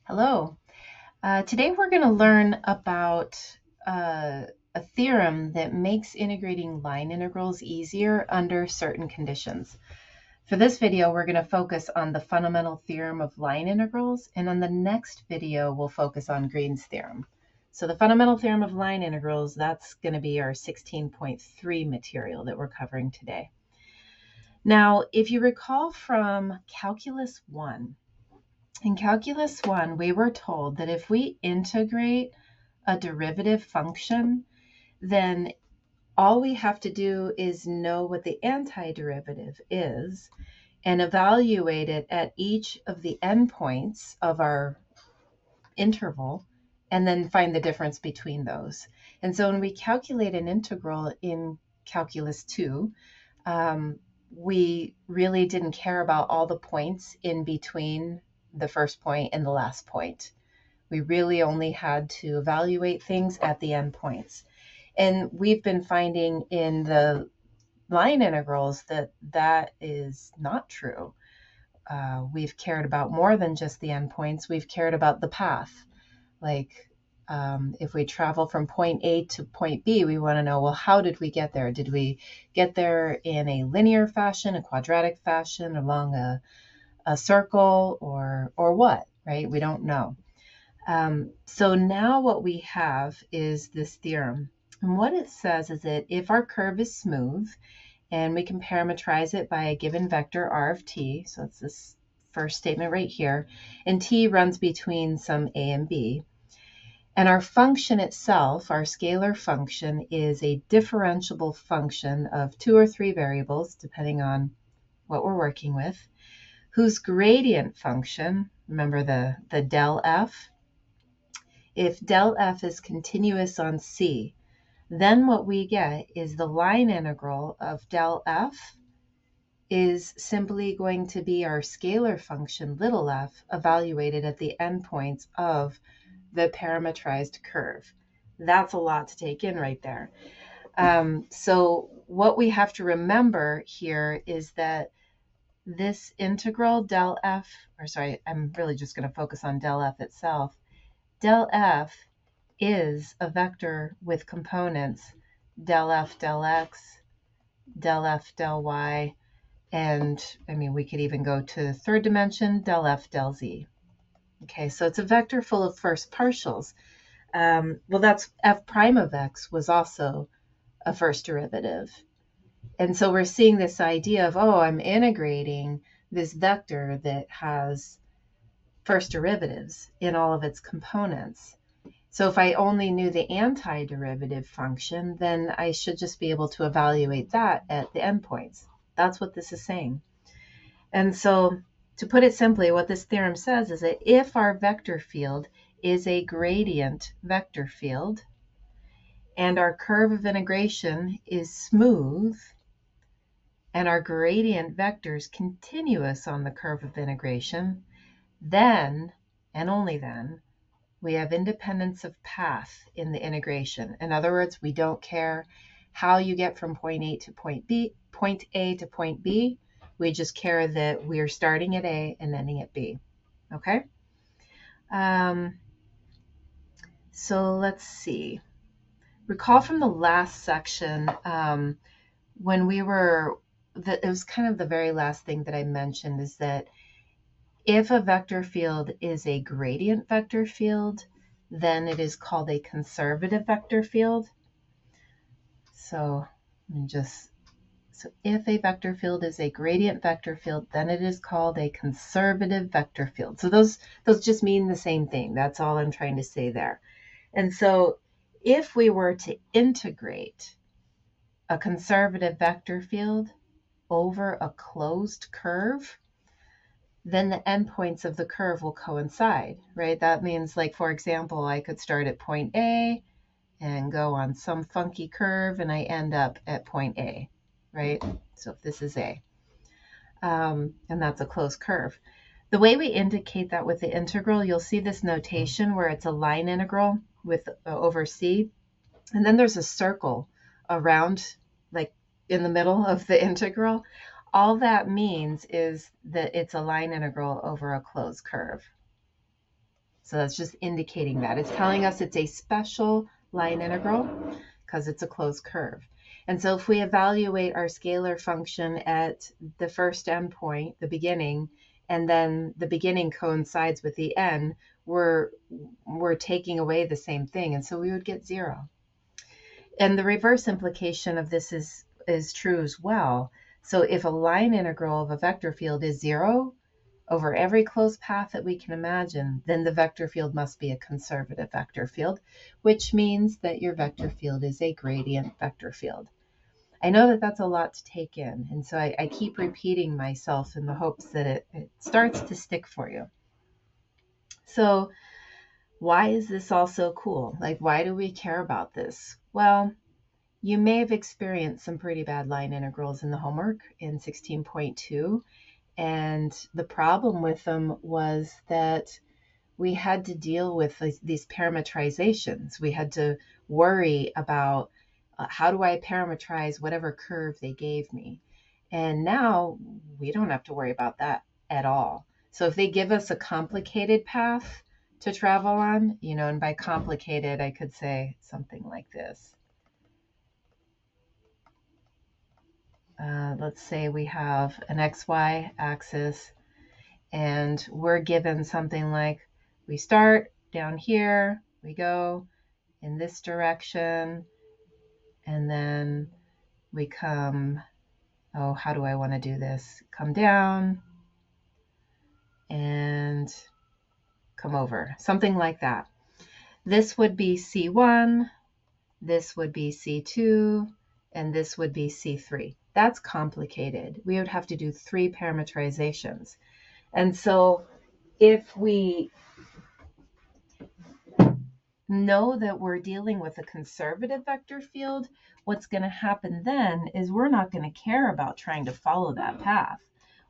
Hello. Today we're going to learn about a theorem that makes integrating line integrals easier under certain conditions. For this video, we're going to focus on the fundamental theorem of line integrals, and on the next video, we'll focus on Green's theorem. So the fundamental theorem of line integrals, that's going to be our 16.3 material that we're covering today. Now, if you recall from Calculus 1, in Calculus 1, we were told that if we integrate a derivative function, then all we have to do is know what the antiderivative is and evaluate it at each of the endpoints of our interval, and then find the difference between those. And so when we calculate an integral in Calculus 2, we really didn't care about all the points in between the first point and the last point. We really only had to evaluate things at the endpoints. And we've been finding in the line integrals that that is not true. We've cared about more than just the endpoints. We've cared about the path. Like if we travel from point A to point B, we want to know, well, how did we get there? Did we get there in a linear fashion, a quadratic fashion, along a circle, or what, right? We don't know. So now what we have is this theorem. And what it says is that if our curve is smooth and we can parameterize it by a given vector r of t, so it's this first statement right here, and t runs between some a and b, and our function itself, our scalar function, is a differentiable function of 2 or 3 variables, depending on what we're working with, whose gradient function, remember the del f, if del f is continuous on C, then what we get is the line integral of del f is simply going to be our scalar function, little f, evaluated at the endpoints of the parametrized curve. That's a lot to take in right there. So what we have to remember here is that this integral del f, or sorry, I'm really just going to focus on del f itself. Del f is a vector with components del f del x, del f del y, and I mean, we could even go to third dimension, del f del z. Okay, so it's a vector full of first partials. Well, that's f prime of x was also a first derivative. And so we're seeing this idea of, oh, I'm integrating this vector that has first derivatives in all of its components. So if I only knew the antiderivative function, then I should just be able to evaluate that at the endpoints. That's what this is saying. And so to put it simply, what this theorem says is that if our vector field is a gradient vector field and our curve of integration is smooth and our gradient vector is continuous on the curve of integration, then, and only then, we have independence of path in the integration. In other words, we don't care how you get from point A to point B, point A to point B. We just care that we're starting at A and ending at B. Okay? So let's see. Recall from the last section when we were, it was kind of the very last thing that I mentioned is that if a vector field is a gradient vector field, then it is called a conservative vector field. So if a vector field is a gradient vector field, then it is called a conservative vector field. So those just mean the same thing. That's all I'm trying to say there. And so if we were to integrate a conservative vector field over a closed curve, then the endpoints of the curve will coincide, right? That means, like, for example, I could start at point A and go on some funky curve and I end up at point A, right? So if this is A, and that's a closed curve. The way we indicate that with the integral, you'll see this notation where it's a line integral with over C, and then there's a circle around, like in the middle of the integral. All that means is that it's a line integral over a closed curve. So that's just indicating that. It's telling us it's a special line integral because it's a closed curve. And so if we evaluate our scalar function at the first endpoint, the beginning, and then the beginning coincides with the end, we're taking away the same thing. And so we would get 0. And the reverse implication of this is true as well. So if a line integral of a vector field is 0 over every closed path that we can imagine, then the vector field must be a conservative vector field, which means that your vector field is a gradient vector field. I know that that's a lot to take in, and so I keep repeating myself in the hopes that it starts to stick for you. So why is this all so cool? Like, why do we care about this? Well, you may have experienced some pretty bad line integrals in the homework in 16.2, and the problem with them was that we had to deal with these parametrizations. We had to worry about how do I parametrize whatever curve they gave me. And now we don't have to worry about that at all. So if they give us a complicated path to travel on, and by complicated, I could say something like this. Let's say we have an XY axis and we're given something like we start down here, we go in this direction, and then we come, how do I want to do this? Come down and come over, something like that. This would be C1, this would be C2, and this would be C3. That's complicated. We would have to do 3 parametrizations. And so if we know that we're dealing with a conservative vector field, what's going to happen then is we're not going to care about trying to follow that path.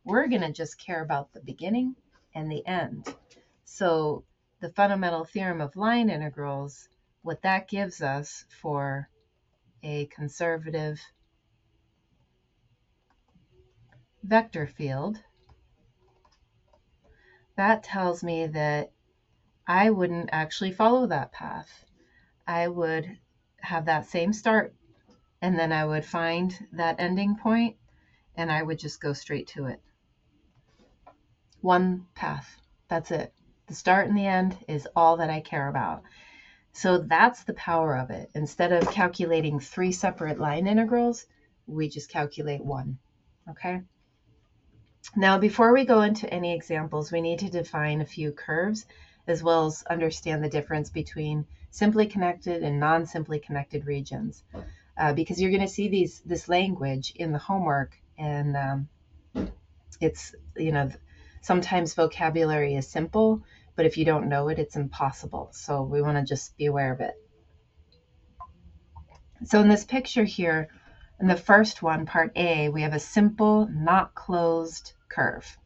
We're going to just care about the beginning and the end. So the fundamental theorem of line integrals, what that gives us for a conservative vector field, that tells me that I wouldn't actually follow that path. I would have that same start, and then I would find that ending point, and I would just go straight to it. One path. That's it. The start and the end is all that I care about. So that's the power of it. Instead of calculating 3 separate line integrals, we just calculate 1. Okay? Now, before we go into any examples, we need to define a few curves, as well as understand the difference between simply connected and non-simply connected regions. Because you're going to see this language in the homework, and it's, sometimes vocabulary is simple, but if you don't know it, it's impossible. So we want to just be aware of it. So in this picture here, in the first one, part A, we have a simple, not closed curve.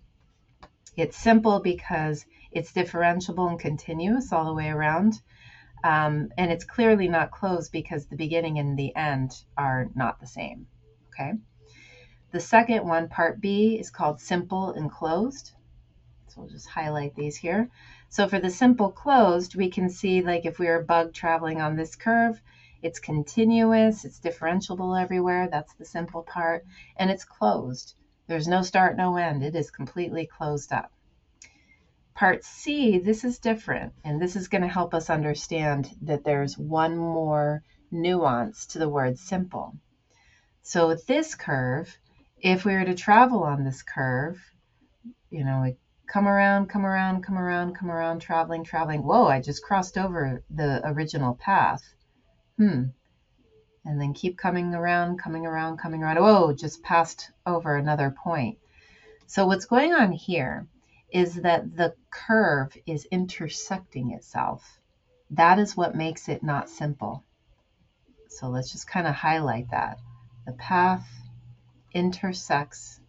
It's simple because it's differentiable and continuous all the way around. And it's clearly not closed because the beginning and the end are not the same. Okay. The second one, part B, is called simple and closed. So we'll just highlight these here. So for the simple closed, we can see, like, if we were a bug traveling on this curve, it's continuous, it's differentiable everywhere. That's the simple part. And it's closed. There's no start, no end. It is completely closed up. Part C, this is different, and this is going to help us understand that there's one more nuance to the word simple. So with this curve, if we were to travel on this curve, we come around, come around, come around, come around, traveling. Whoa, I just crossed over the original path. And then keep coming around. Whoa, just passed over another point. So what's going on here is that the curve is intersecting itself. That is what makes it not simple. So let's just kind of highlight that. The path intersects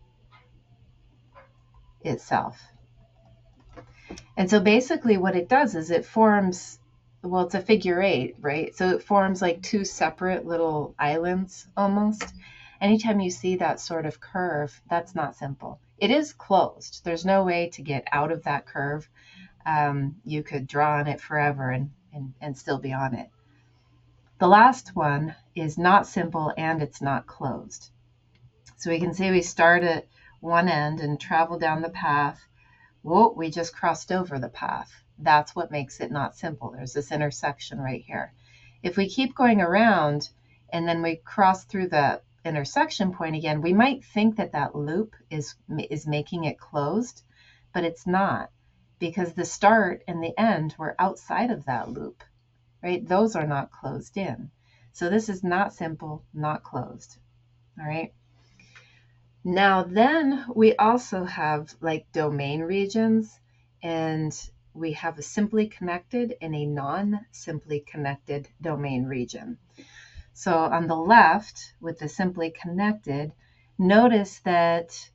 itself. And so basically what it does is it forms, well, it's a figure 8, right? So it forms like 2 separate little islands almost. Anytime you see that sort of curve, that's not simple. It is closed. There's no way to get out of that curve. you could draw on it forever and still be on it. The last one is not simple and it's not closed. So we can see we start at one end and travel down the path. Whoa, we just crossed over the path. That's what makes it not simple. There's this intersection right here. If we keep going around and then we cross through the intersection point again, we might think that that loop is making it closed, but it's not, because the start and the end were outside of that loop, right? Those are not closed in. So this is not simple, not closed, all right? Now then we also have like domain regions, and we have a simply connected and a non-simply connected domain region. So on the left with the simply connected, notice that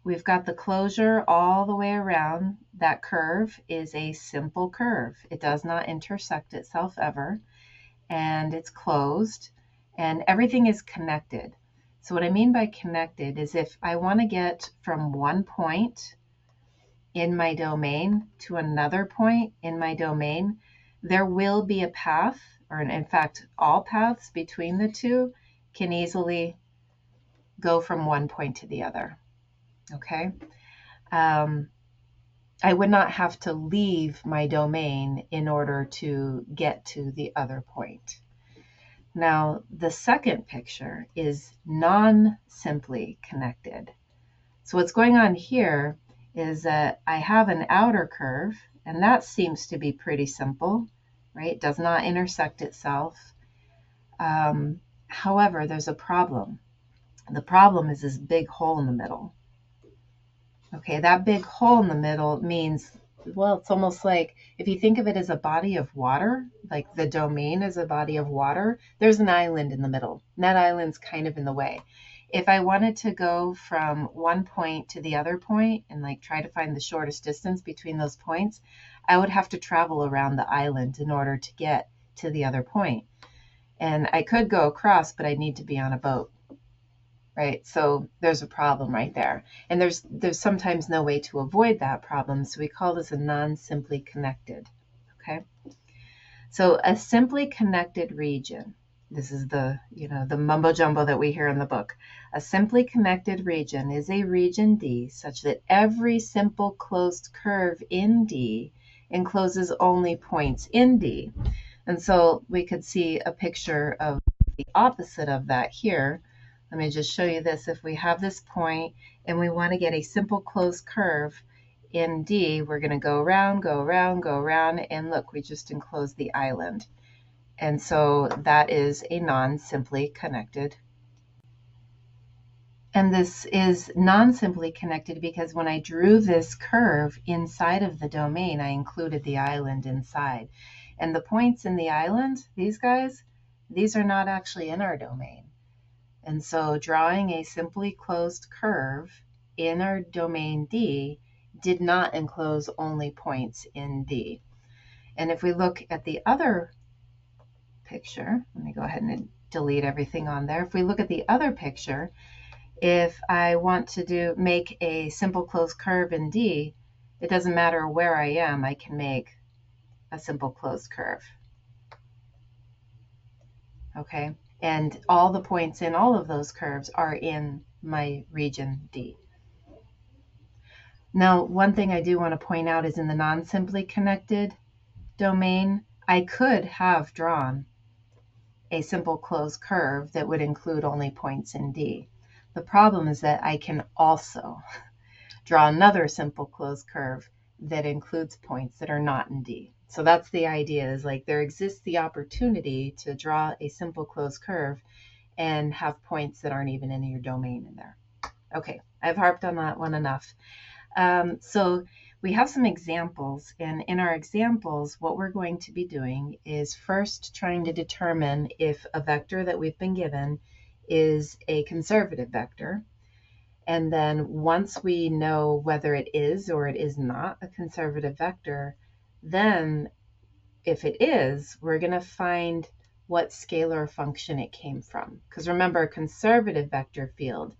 we've got the closure all the way around. That curve is a simple curve. It does not intersect itself ever, and it's closed, and everything is connected. So what I mean by connected is if I want to get from one point in my domain to another point in my domain, there will be a path, or in fact, all paths between the two can easily go from one point to the other, okay? I would not have to leave my domain in order to get to the other point. Now, the second picture is non-simply connected. So what's going on here is that I have an outer curve, and that seems to be pretty simple, right? It does not intersect itself. However, there's a problem. The problem is this big hole in the middle. Okay, that big hole in the middle means, well, it's almost like if you think of it as a body of water, like the domain is a body of water, there's an island in the middle. And that island's kind of in the way. If I wanted to go from one point to the other point and like try to find the shortest distance between those points, I would have to travel around the island in order to get to the other point. And I could go across, but I'd need to be on a boat. Right? So there's a problem right there. And there's sometimes no way to avoid that problem. So we call this a non-simply connected. Okay. So a simply connected region, this is the mumbo jumbo that we hear in the book. A simply connected region is a region D such that every simple closed curve in D encloses only points in D. And so we could see a picture of the opposite of that here. Let me just show you this. If we have this point and we want to get a simple closed curve in D, we're going to go around, go around, go around, and look, we just enclosed the island. And so that is a non-simply connected. And this is non-simply connected because when I drew this curve inside of the domain, I included the island inside. And the points in the island, these guys, these are not actually in our domain. And so drawing a simply closed curve in our domain D did not enclose only points in D. And if we look at the other picture, let me go ahead and delete everything on there. If we look at the other picture, if I want to make a simple closed curve in D, it doesn't matter where I am, I can make a simple closed curve. Okay? And all the points in all of those curves are in my region D. Now, one thing I do want to point out is in the non-simply connected domain, I could have drawn a simple closed curve that would include only points in D. The problem is that I can also draw another simple closed curve that includes points that are not in D. So that's the idea, is like there exists the opportunity to draw a simple closed curve and have points that aren't even in your domain in there. Okay, I've harped on that one enough. So we have some examples, and in our examples, what we're going to be doing is first trying to determine if a vector that we've been given is a conservative vector. And then once we know whether it is or it is not a conservative vector, then if it is, we're going to find what scalar function it came from. Because remember, a conservative vector field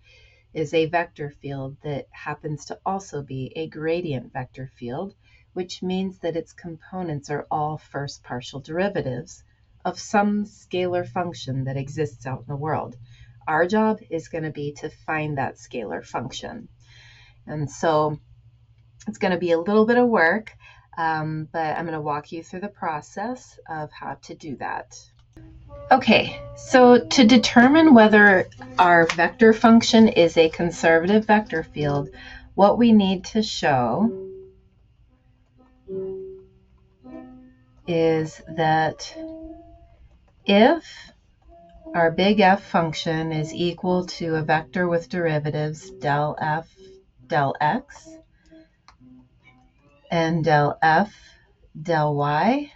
is a vector field that happens to also be a gradient vector field, which means that its components are all first partial derivatives of some scalar function that exists out in the world. Our job is going to be to find that scalar function. And so it's going to be a little bit of work, but I'm going to walk you through the process of how to do that. Okay, so to determine whether our vector function is a conservative vector field, what we need to show is that if our big F function is equal to a vector with derivatives del F, del X, and del F, del Y,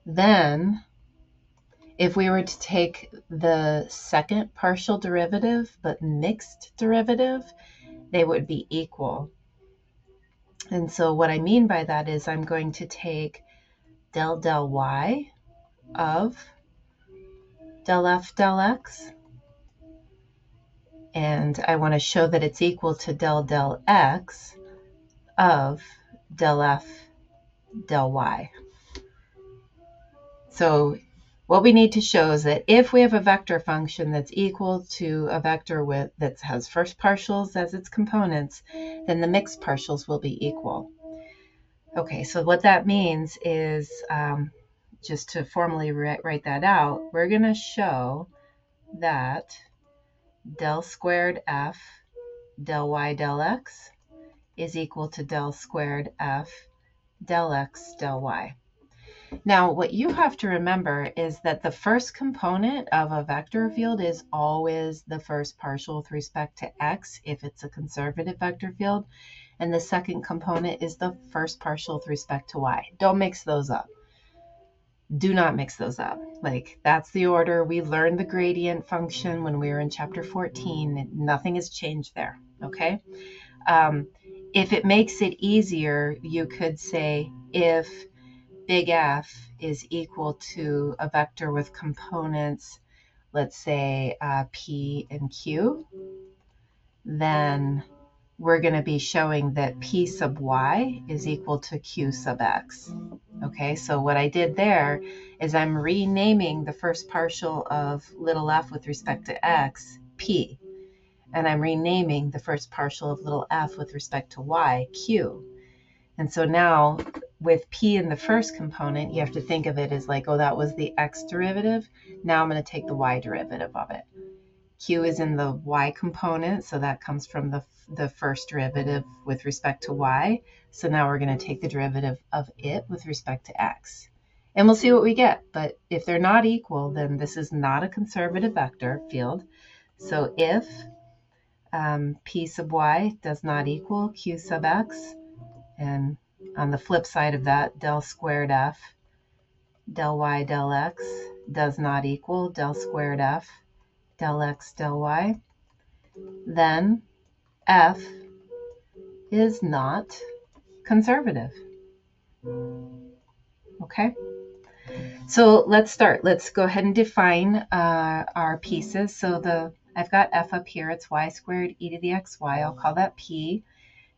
then if we were to take the second partial derivative but mixed derivative, they would be equal. And so what I mean by that is I'm going to take del Y of del F del X, and I want to show that it's equal to del X of del F del Y. So what we need to show is that if we have a vector function that's equal to a vector that has first partials as its components, then the mixed partials will be equal. Okay, so what that means is, just to formally write that out, we're going to show that del squared F del Y del X is equal to del squared F del X del Y. Now, what you have to remember is that the first component of a vector field is always the first partial with respect to X if it's a conservative vector field, and the second component is the first partial with respect to Y. Don't mix those up. Do not mix those up. Like, that's the order. We learned the gradient function when we were in chapter 14. Nothing has changed there, okay? If it makes it easier, you could say if big F is equal to a vector with components, let's say P and Q, then we're going to be showing that P sub Y is equal to Q sub X. Okay, so what I did there is I'm renaming the first partial of little f with respect to X, P, and I'm renaming the first partial of little f with respect to Y, Q. And so now with P in the first component, you have to think of it as like, oh, that was the X derivative. Now I'm going to take the Y derivative of it. Q is in the Y component, so that comes from the first derivative with respect to Y. So now we're going to take the derivative of it with respect to X. And we'll see what we get. But if they're not equal, then this is not a conservative vector field. So if P sub Y does not equal Q sub X, and on the flip side of that, del squared F del Y del X does not equal del squared F del X del Y, then F is not conservative. Okay, so let's start. Let's go ahead and define our pieces. So I've got F up here. It's y squared e to the xy. I'll call that P.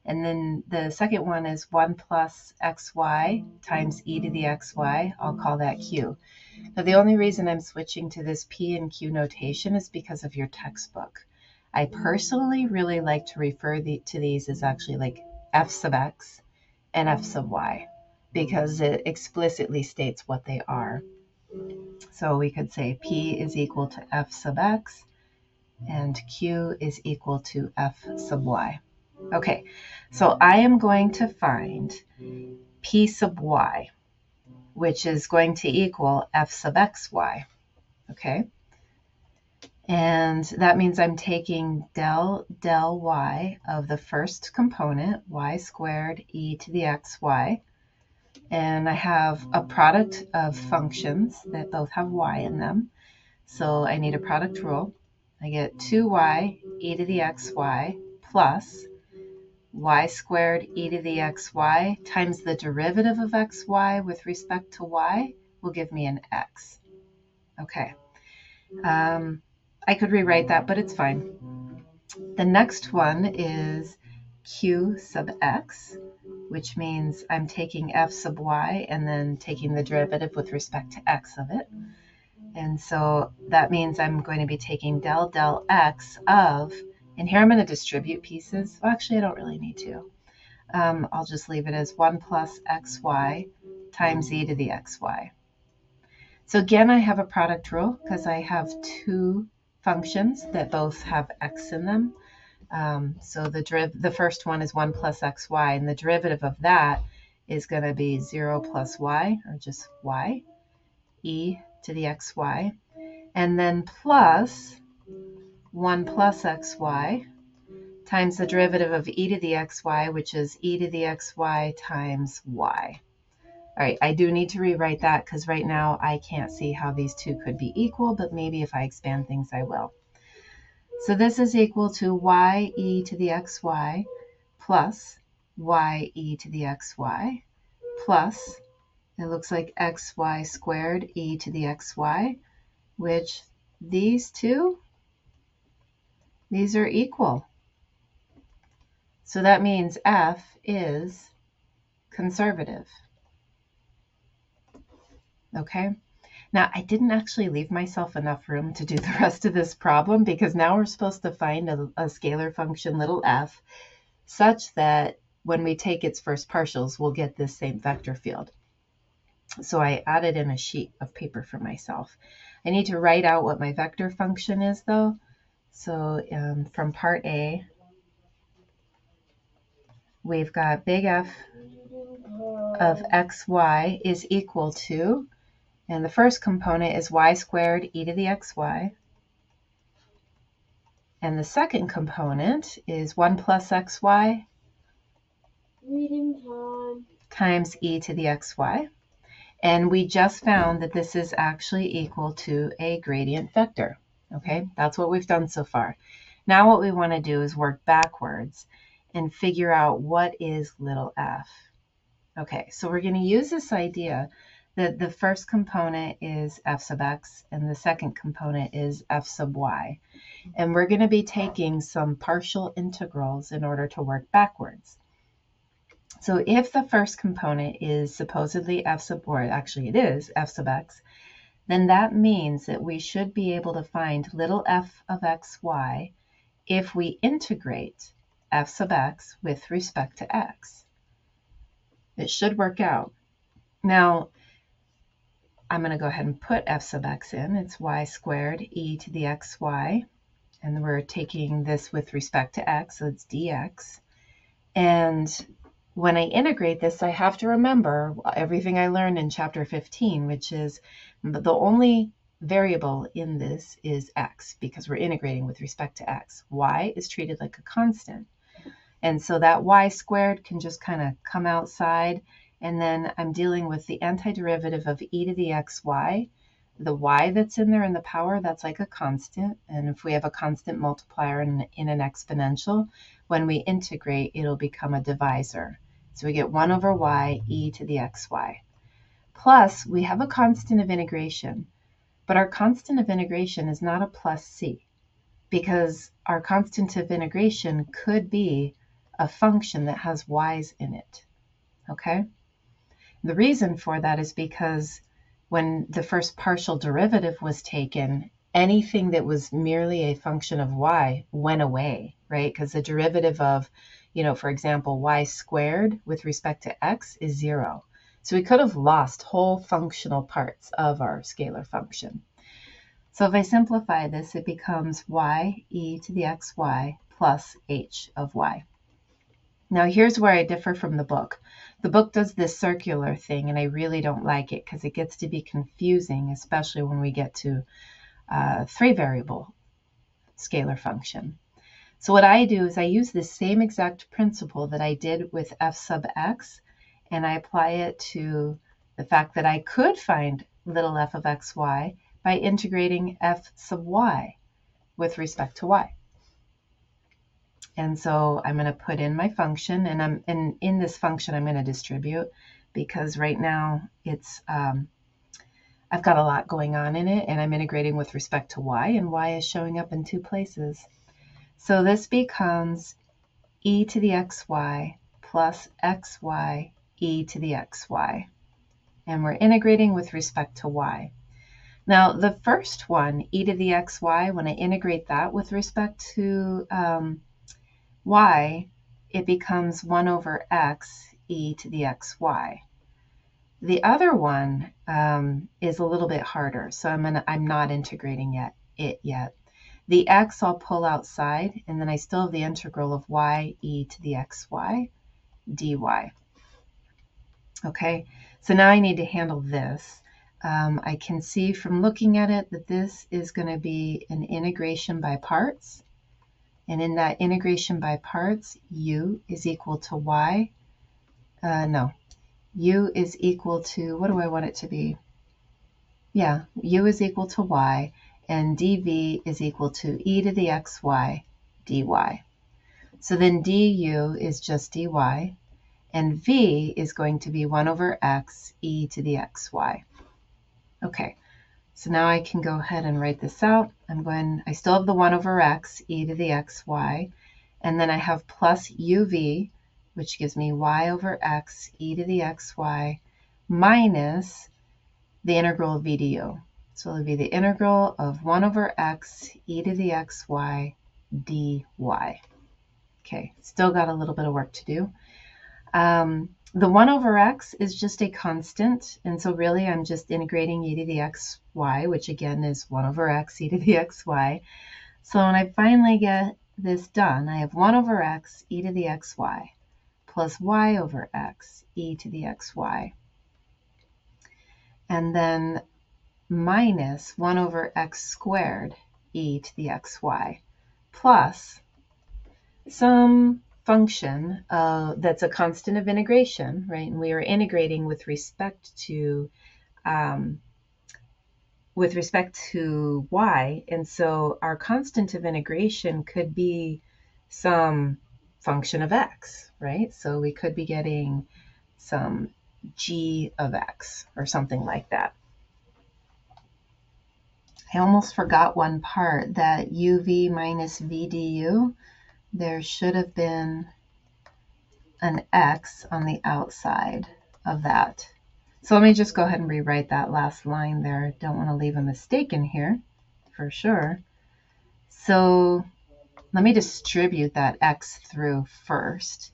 And then the second one is 1 plus xy times e to the xy. I'll call that Q. Now, the only reason I'm switching to this P and Q notation is because of your textbook. I personally really like to refer to these as actually like F sub X and F sub Y, because it explicitly states what they are. So we could say P is equal to F sub X and Q is equal to F sub Y. Okay, so I am going to find P sub Y, which is going to equal F sub xy, okay? And that means I'm taking del Y of the first component, y squared e to the xy, and I have a product of functions that both have y in them, so I need a product rule. I get 2y e to the xy plus y squared e to the xy times the derivative of xy with respect to y will give me an x. Okay, I could rewrite that, but it's fine. The next one is q sub x, which means I'm taking f sub y and then taking the derivative with respect to x of it. And so that means I'm going to be taking del x of, and here I'm going to distribute pieces. Well, actually, I don't really need to. I'll just leave it as 1 plus xy times e to the xy. So again, I have a product rule because I have two functions that both have x in them. So the first one is 1 plus xy, and the derivative of that is going to be 0 plus y, or just y, e to the xy, and then plus 1 plus xy times the derivative of e to the xy, which is e to the xy times y. All right, I do need to rewrite that because right now I can't see how these two could be equal, but maybe if I expand things, I will. So this is equal to ye to the xy plus ye to the xy plus, it looks like xy squared e to the xy, which these two, these are equal. So that means f is conservative. Okay, now I didn't actually leave myself enough room to do the rest of this problem because now we're supposed to find a scalar function little f such that when we take its first partials, we'll get this same vector field. So I added in a sheet of paper for myself. I need to write out what my vector function is though. So from part A, we've got big F of xy is equal to, and the first component is y squared e to the xy. And the second component is 1 plus xy times e to the xy. And we just found that this is actually equal to a gradient vector. Okay, that's what we've done so far. Now what we want to do is work backwards and figure out what is little f. Okay, so we're going to use this idea that the first component is f sub x and the second component is f sub y. And we're going to be taking some partial integrals in order to work backwards. So if the first component is supposedly f sub, or actually it is f sub x, then that means that we should be able to find little f of xy if we integrate f sub x with respect to x. It should work out. Now, I'm going to go ahead and put f sub x in. It's y squared e to the xy. And we're taking this with respect to x, so it's dx. And when I integrate this, I have to remember everything I learned in chapter 15, which is the only variable in this is x, because we're integrating with respect to x. Y is treated like a constant. And so that y squared can just kind of come outside. And then I'm dealing with the antiderivative of e to the xy. The y that's in there in the power, that's like a constant. And if we have a constant multiplier in an exponential, when we integrate, it'll become a divisor. So we get 1 over y e to the xy. Plus, we have a constant of integration. But our constant of integration is not a plus c, because our constant of integration could be a function that has y's in it. Okay? The reason for that is because when the first partial derivative was taken, anything that was merely a function of y went away, right? Because the derivative of, for example, y squared with respect to x is 0. So we could have lost whole functional parts of our scalar function. So if I simplify this, it becomes y e to the xy plus h of y. Now here's where I differ from the book. The book does this circular thing, and I really don't like it because it gets to be confusing, especially when we get to 3-variable scalar function. So what I do is I use the same exact principle that I did with f sub x, and I apply it to the fact that I could find little f of xy by integrating f sub y with respect to y. And so I'm going to put in my function, and in this function I'm going to distribute because right now it's I've got a lot going on in it, and I'm integrating with respect to y, and y is showing up in 2 places. So this becomes e to the xy plus xy e to the xy. And we're integrating with respect to y. Now, the first one, e to the xy, when I integrate that with respect to y, it becomes 1 over x e to the xy. The other one is a little bit harder, so I'm not integrating it yet. The x I'll pull outside, and then I still have the integral of y e to the xy dy. Okay, so now I need to handle this. I can see from looking at it that this is going to be an integration by parts. And in that integration by parts, u is equal to y. U is equal to, what do I want it to be? Yeah, u is equal to y, and dv is equal to e to the xy dy. So then du is just dy, and v is going to be 1 over x e to the xy. Okay, so now I can go ahead and write this out. I still have the 1 over x e to the xy, and then I have plus uv, which gives me y over x e to the xy minus the integral of v du. So it'll be the integral of 1 over x e to the xy dy. Okay, still got a little bit of work to do. The 1 over x is just a constant, and so really I'm just integrating e to the xy, which again is 1 over x e to the xy. So when I finally get this done, I have 1 over x e to the xy plus y over x e to the xy, and then minus 1 over x squared e to the xy, plus some function that's a constant of integration, right? And we are integrating with respect to y, and so our constant of integration could be some function of x, right? So we could be getting some g of x or something like that. I almost forgot one part, that uv minus v du. There should have been an x on the outside of that. So let me just go ahead and rewrite that last line there. Don't want to leave a mistake in here for sure. So let me distribute that x through first.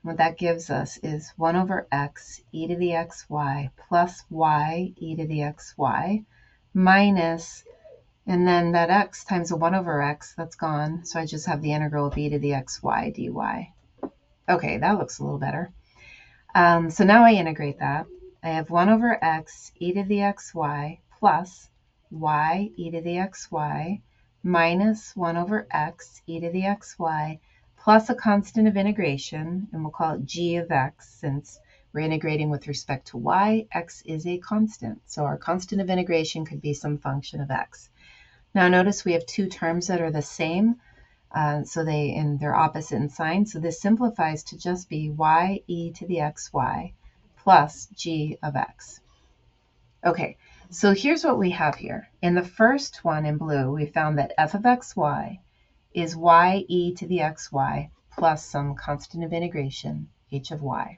What that gives us is 1 over x e to the xy plus y e to the xy minus, and then that x times a 1 over x, that's gone. So I just have the integral of e to the xy dy. Okay, that looks a little better. So now I integrate that. I have 1 over x e to the xy plus y e to the xy minus 1 over x e to the xy plus a constant of integration, and we'll call it g of x since we're integrating with respect to y. X is a constant, so our constant of integration could be some function of x. Now notice we have two terms that are the same, so they're opposite in sign, so this simplifies to just be y e to the xy plus g of x. Okay, so here's what we have here. In the first one in blue, we found that f of xy is y e to the xy plus some constant of integration, h of y.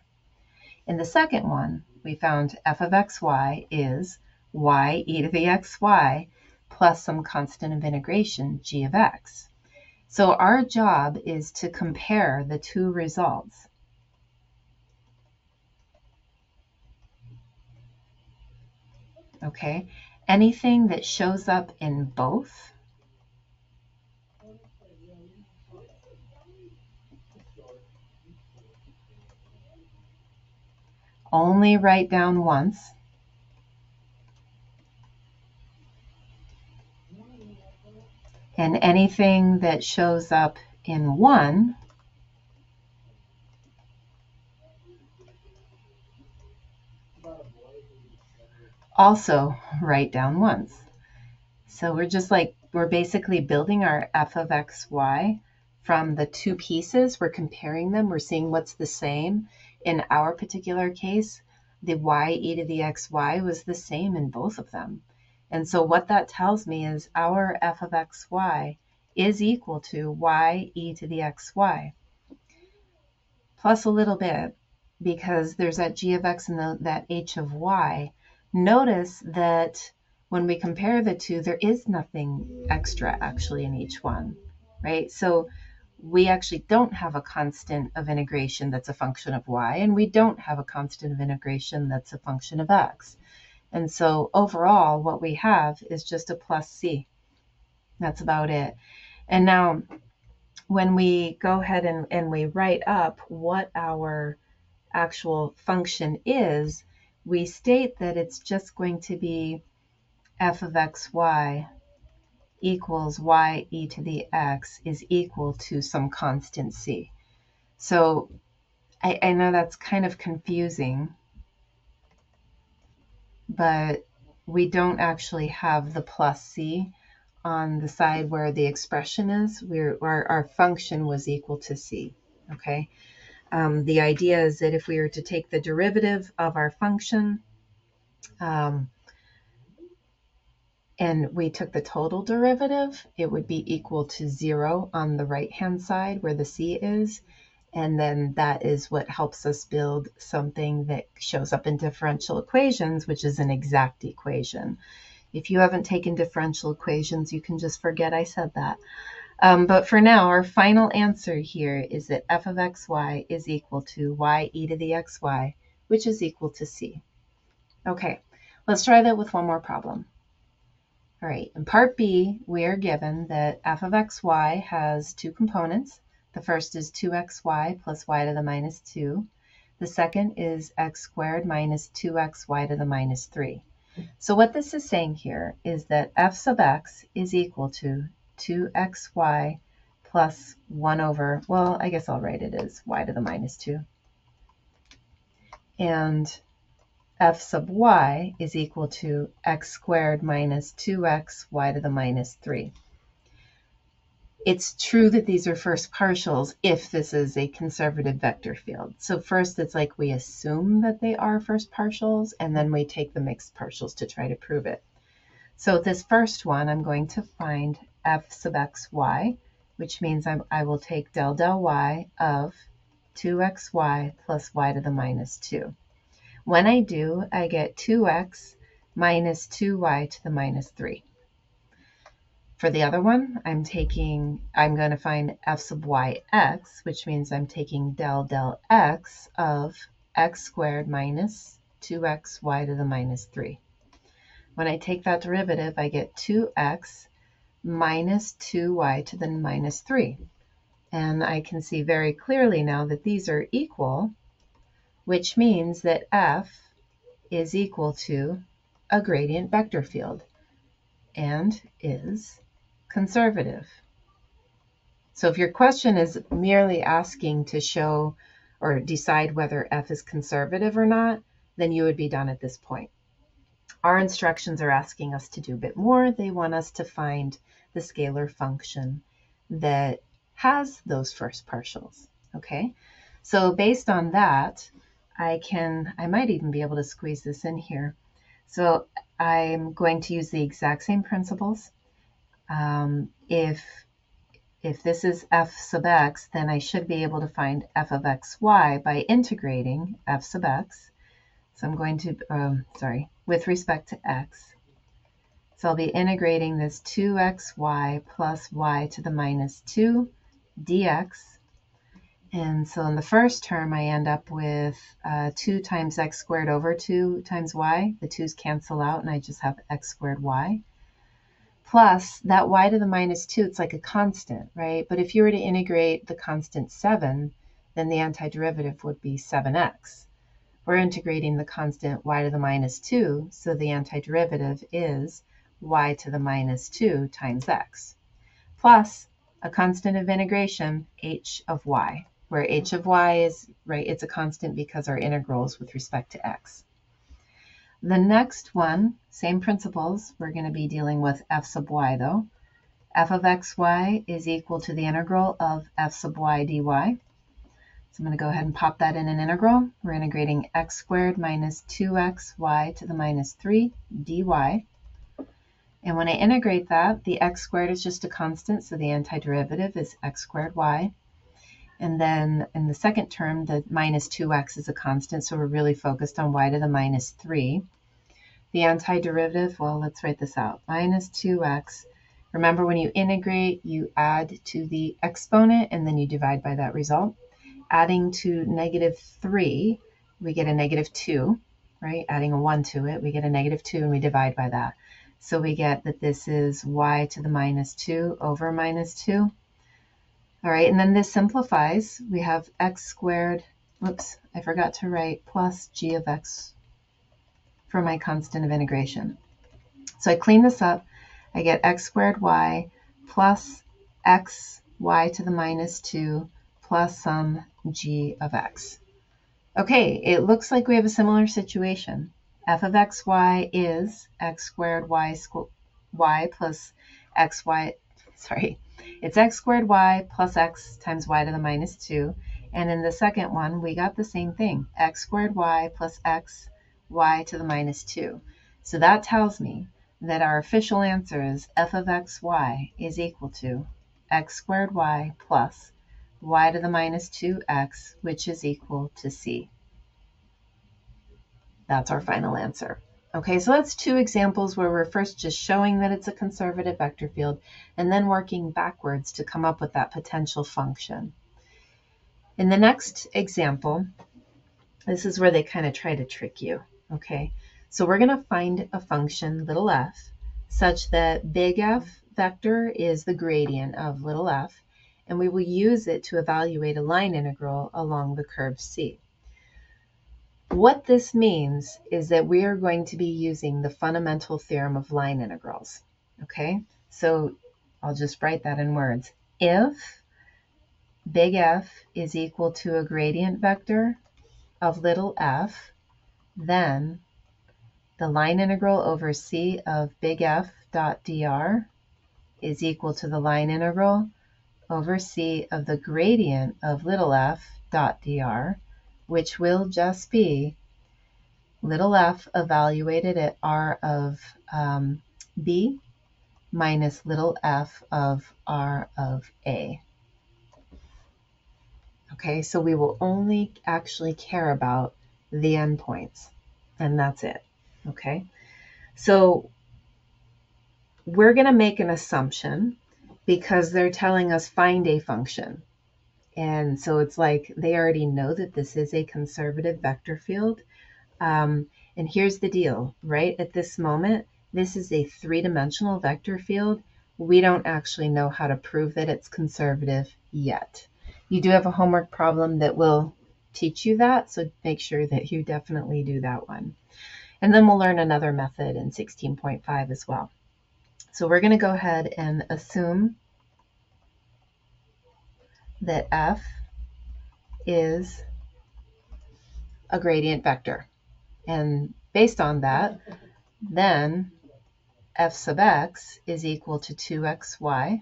In the second one, we found f of xy is y e to the xy plus some constant of integration, g of x. So our job is to compare the two results. Okay, anything that shows up in both only write down once. And anything that shows up in one also write down once. So we're basically building our f of xy from the two pieces. We're comparing them. We're seeing what's the same. In our particular case, the y e to the xy was the same in both of them. And so what that tells me is our f of xy is equal to y e to the xy plus a little bit, because there's that g of x and that h of y, notice that when we compare the two, there is nothing extra actually in each one, right? So we actually don't have a constant of integration that's a function of y, and we don't have a constant of integration that's a function of x. And so overall, what we have is just a plus c. That's about it. And now, when we go ahead and we write up what our actual function is, we state that it's just going to be f of xy equals y e to the x is equal to some constant c. So I know that's kind of confusing, but we don't actually have the plus c on the side where the expression is. Our function was equal to c, okay? The idea is that if we were to take the derivative of our function, and we took the total derivative, it would be equal to 0 on the right-hand side where the c is. And then that is what helps us build something that shows up in differential equations, which is an exact equation. If you haven't taken differential equations, you can just forget I said that. But for now, our final answer here is that f of xy is equal to y e to the xy, which is equal to c. Okay, let's try that with one more problem. All right, in part B, we are given that f of xy has two components. The first is 2xy plus y to the minus 2. The second is x squared minus 2xy to the minus 3. So what this is saying here is that f sub x is equal to 2xy plus 1 over, well, I guess I'll write it as y to the minus 2. And f sub y is equal to x squared minus 2x y to the minus 3. It's true that these are first partials if this is a conservative vector field. So first it's like we assume that they are first partials, and then we take the mixed partials to try to prove it. So this first one, I'm going to find f sub xy, which means I will take del y of 2xy plus y to the minus 2. When I do, I get 2x minus 2y to the minus 3. For the other one, I'm going to find f sub yx, which means I'm taking del x of x squared minus 2xy to the minus 3. When I take that derivative, I get 2x minus 2y to the minus 3. And I can see very clearly now that these are equal, which means that f is equal to a gradient vector field and is conservative. So if your question is merely asking to show or decide whether f is conservative or not, then you would be done at this point. Our instructions are asking us to do a bit more. They want us to find the scalar function that has those first partials, okay? So based on that, I might even be able to squeeze this in here. So I'm going to use the exact same principles. If this is f sub x, then I should be able to find f of xy by integrating f sub x. So I'm going to, with respect to x. So I'll be integrating this 2xy plus y to the minus 2 dx. And so in the first term, I end up with 2 times x squared over 2 times y. The 2's cancel out, and I just have x squared y. Plus that y to the minus 2, it's like a constant, right? But if you were to integrate the constant 7, then the antiderivative would be 7x. We're integrating the constant y to the minus 2, so the antiderivative is y to the minus 2 times x. Plus a constant of integration, h of y, where h of y is, right, it's a constant because our integral is with respect to x. The next one, same principles, we're going to be dealing with f sub y though. F of xy is equal to the integral of f sub y dy. So I'm going to go ahead and pop that in an integral. We're integrating x squared minus 2xy to the minus 3 dy. And when I integrate that, the x squared is just a constant, so the antiderivative is x squared y. And then in the second term, the minus 2x is a constant, so we're really focused on y to the minus 3. The antiderivative, well, let's write this out. Minus 2x. Remember, when you integrate, you add to the exponent, and then you divide by that result. Adding to negative 3, we get a negative 2, right? Adding a 1 to it, we get a negative 2, and we divide by that. So we get that this is y to the minus 2 over minus 2. All right, and then this simplifies. We have x squared, whoops, I forgot to write plus g of x for my constant of integration. So I clean this up. I get x squared y plus x y to the minus 2 plus some g of x. Okay, it looks like we have a similar situation. F of xy is x squared y plus xy, it's x squared y plus x times y to the minus 2. And in the second one, we got the same thing, x squared y plus x y to the minus 2. So that tells me that our official answer is f of xy is equal to x squared y plus y to the minus 2x, which is equal to c. That's our final answer. Okay, so that's two examples where we're first just showing that it's a conservative vector field and then working backwards to come up with that potential function. In the next example, this is where they kind of try to trick you. Okay, so we're going to find a function, little f, such that big F vector is the gradient of little f, and we will use it to evaluate a line integral along the curve C. What this means is that we are going to be using the fundamental theorem of line integrals. Okay, so I'll just write that in words. If big F is equal to a gradient vector of little f, then the line integral over C of big F dot dr is equal to the line integral over C of the gradient of little f dot dr, which will just be little f evaluated at r of b minus little f of r of a. Okay, so we will only actually care about the endpoints, and that's it. Okay, so we're going to make an assumption because they're telling us find a function. And so it's like they already know that this is a conservative vector field. And here's the deal, right? At this moment, this is a three-dimensional vector field. We don't actually know how to prove that it's conservative yet. You do have a homework problem that will teach you that, so make sure that you definitely do that one. And then we'll learn another method in 16.5 as well. So we're going to go ahead and assume that f is a gradient vector. And based on that, then f sub x is equal to 2xy,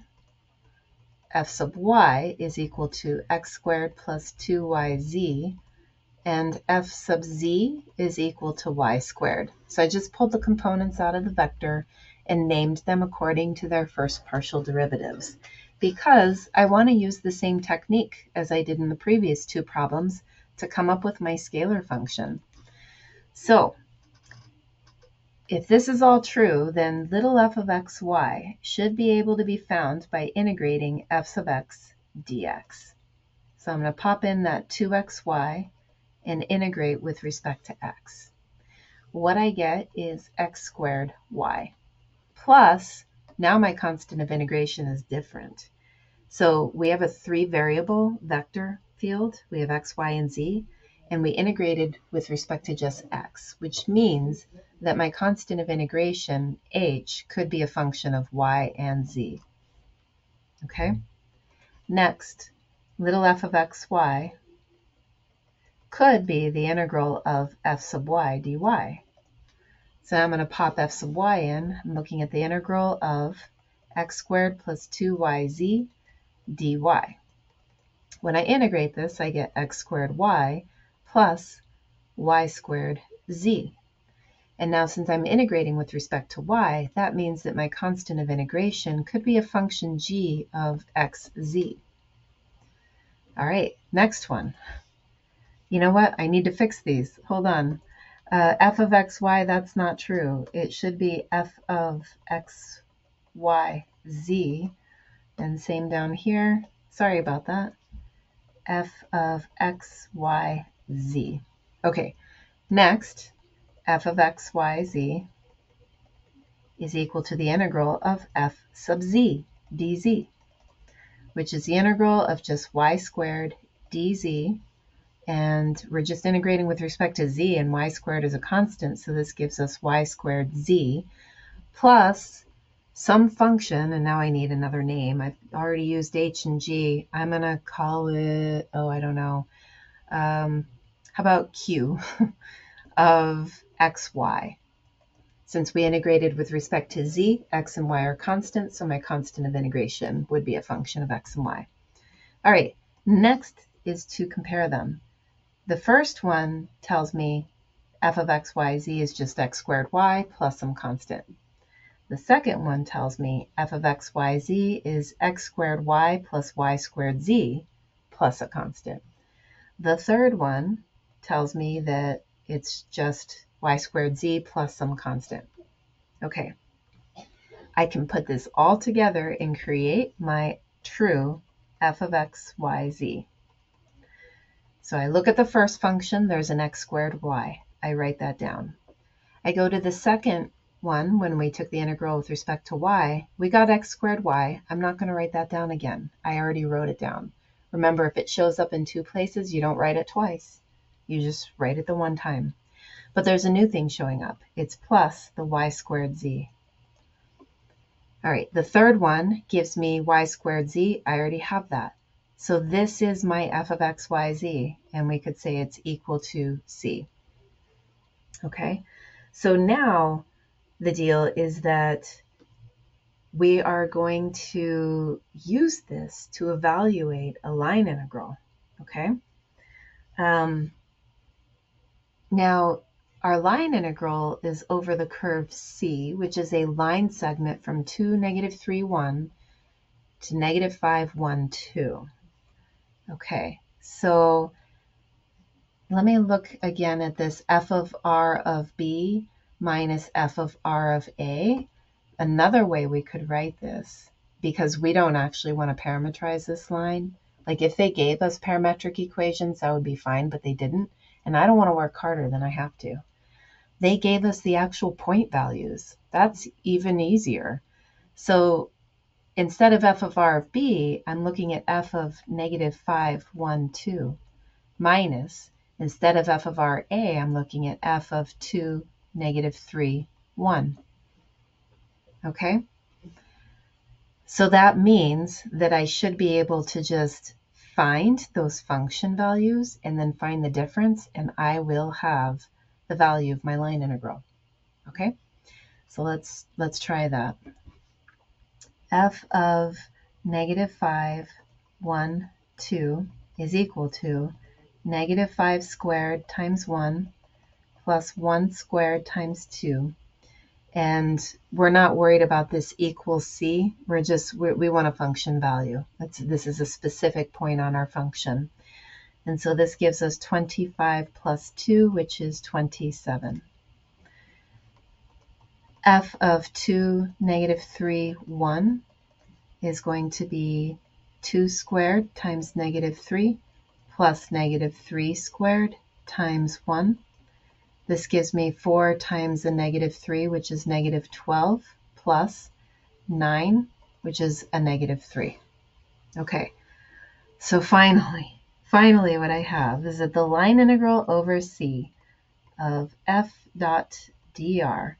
f sub y is equal to x squared plus 2yz, and f sub z is equal to y squared. So I just pulled the components out of the vector and named them according to their first partial derivatives, because I want to use the same technique as I did in the previous two problems to come up with my scalar function. So if this is all true, then little f of xy should be able to be found by integrating f sub x dx. So I'm going to pop in that 2xy and integrate with respect to x. What I get is x squared y. Plus, now my constant of integration is different. So we have a three-variable vector field. We have x, y, and z, and we integrated with respect to just x, which means that my constant of integration, h, could be a function of y and z. Okay? Next, little f of xy could be the integral of f sub y dy. So I'm going to pop f sub y in. I'm looking at the integral of x squared plus 2yz dy. When I integrate this, I get x squared y plus y squared z. And now since I'm integrating with respect to y, that means that my constant of integration could be a function g of xz. All right, next one. You know what? I need to fix these. Hold on. F of xy, that's not true. It should be f of xy z. And same down here. Sorry about that. F of xy z. Okay, next, f of xy z is equal to the integral of f sub z dz, which is the integral of just y squared dz. And we're just integrating with respect to z, and y squared is a constant, so this gives us y squared z plus some function, and now I need another name. I've already used h and g. I'm going to call it, oh, I don't know. How about q of xy? Since we integrated with respect to z, x and y are constants, so my constant of integration would be a function of x and y. All right, next is to compare them. The first one tells me f of x, y, z is just x squared y plus some constant. The second one tells me f of x, y, z is x squared y plus y squared z plus a constant. The third one tells me that it's just y squared z plus some constant. Okay, I can put this all together and create my true f of x, y, z. So I look at the first function, there's an x squared y. I write that down. I go to the second one, when we took the integral with respect to y, we got x squared y. I'm not going to write that down again. I already wrote it down. Remember, if it shows up in two places, you don't write it twice. You just write it the one time. But there's a new thing showing up. It's plus the y squared z. All right, the third one gives me y squared z. I already have that. So this is my f of x, y, z, and we could say it's equal to c. Okay, so now the deal is that we are going to use this to evaluate a line integral. Okay, now our line integral is over the curve c, which is a line segment from 2, negative 3, 1 to negative 5, 1, 2. Okay, so let me look again at this f of r of b minus f of r of a. Another way we could write this, because we don't actually want to parameterize this line. Like if they gave us parametric equations, that would be fine, but they didn't. And I don't want to work harder than I have to. They gave us the actual point values. That's even easier. So instead of f of r of b, I'm looking at f of negative 5, 1, 2 minus, instead of f of r a, I'm looking at f of 2, negative 3, 1. Okay? So that means that I should be able to just find those function values and then find the difference, and I will have the value of my line integral. Okay? So let's try that. F of negative 5, 1, 2 is equal to negative 5 squared times 1 plus 1 squared times 2. And we're not worried about this equals c. We want a function value. This is a specific point on our function. And so this gives us 25 plus 2, which is 27. F of 2, negative 3, 1 is going to be 2 squared times negative 3 plus negative 3 squared times 1. This gives me 4 times the negative 3, which is negative 12, plus 9, which is a negative 3. Okay, so finally what I have is that the line integral over c of f dot dr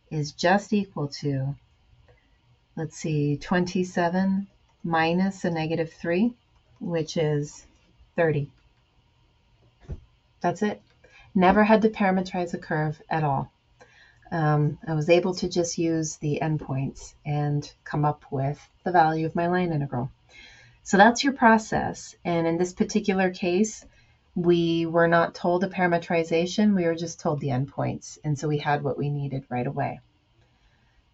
is just equal to, let's see, 27 minus a negative 3, which is 30. That's it. Never had to parameterize a curve at all. I was able to just use the endpoints and come up with the value of my line integral. So that's your process. And in this particular case, we were not told a parameterization. We were just told the endpoints. And so we had what we needed right away.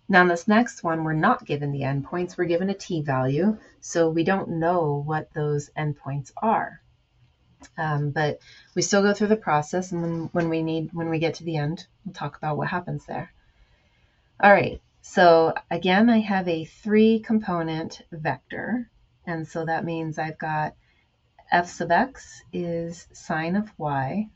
Now in this next one, we're not given the endpoints, we're given a t-value, so we don't know what those endpoints are. But we still go through the process, and when we get to the end, we'll talk about what happens there. All right, so again, I have a 3-component vector, and so that means I've got f sub x is sine of y.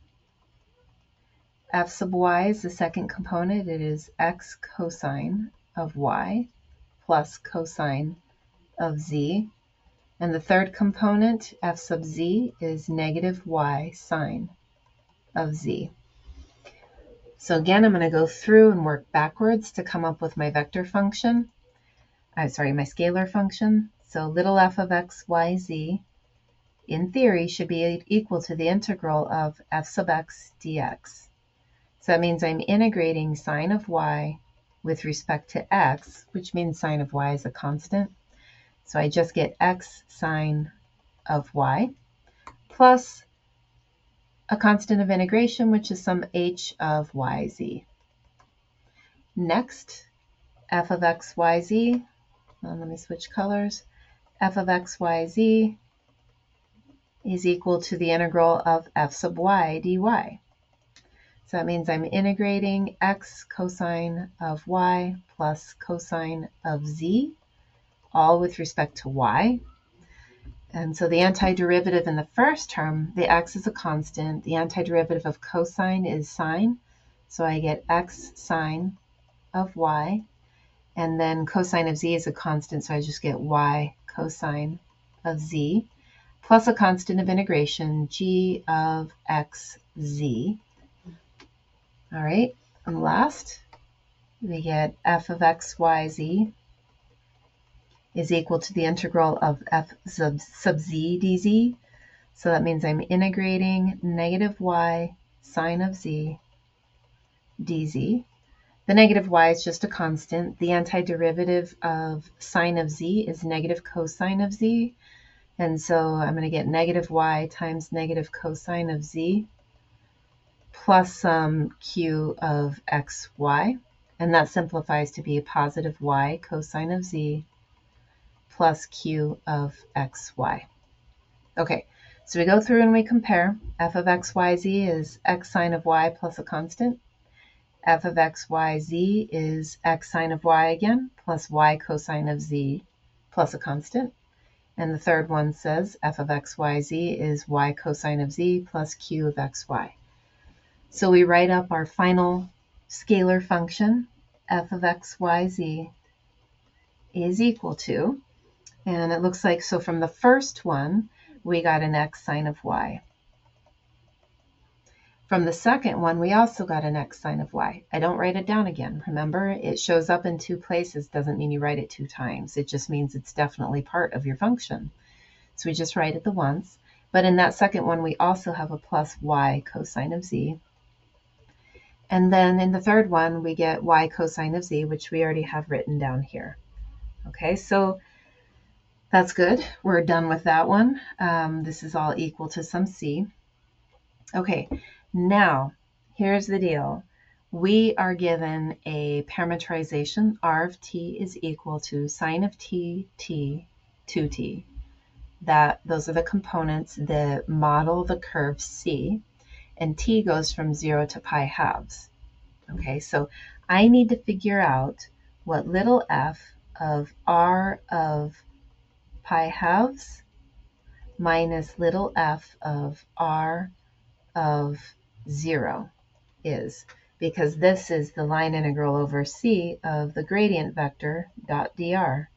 F sub y is the second component. It is x cosine of y plus cosine of z. And the third component, f sub z, is negative y sine of z. So again, I'm going to go through and work backwards to come up with my vector function. My scalar function. So little f of x, y, z, in theory, should be equal to the integral of f sub x dx. So that means I'm integrating sine of y with respect to x, which means sine of y is a constant. So I just get x sine of y plus a constant of integration, which is some h of yz. Next, f of x, y, z. Let me switch colors. F of x, y, z is equal to the integral of f sub y dy. So that means I'm integrating x cosine of y plus cosine of z, all with respect to y. And so the antiderivative in the first term, the x is a constant. The antiderivative of cosine is sine. So I get x sine of y. And then cosine of z is a constant, so I just get y cosine of z, plus a constant of integration, g of xz. All right, and last, we get f of x, y, z is equal to the integral of f sub z dz. So that means I'm integrating negative y sine of z dz. The negative y is just a constant. The antiderivative of sine of z is negative cosine of z. And so I'm going to get negative y times negative cosine of z plus some q of xy. And that simplifies to be positive y cosine of z plus q of xy. Okay, so we go through and we compare. F of x, y, z is x sine of y plus a constant. F of x, y, z is x sine of y again, plus y cosine of z plus a constant. And the third one says f of x, y, z is y cosine of z plus q of xy. So we write up our final scalar function, f of x, y, z is equal to, and it looks like, so from the first one, we got an x sine of y. From the second one, we also got an x sine of y. I don't write it down again. Remember, it shows up in 2 places. Doesn't mean you write it 2 times. It just means it's definitely part of your function. So we just write it the once. But in that second one, we also have a plus y cosine of z. And then in the third one, we get y cosine of z, which we already have written down here. Okay, so that's good. We're done with that one. This is all equal to some c. Okay, now here's the deal. We are given a parameterization. R of t is equal to sine of t, 2t. Those are the components that model the curve c, and t goes from 0 to pi halves. Okay, so I need to figure out what little f of r of pi halves minus little f of r of 0 is, because this is the line integral over c of the gradient vector dot dr.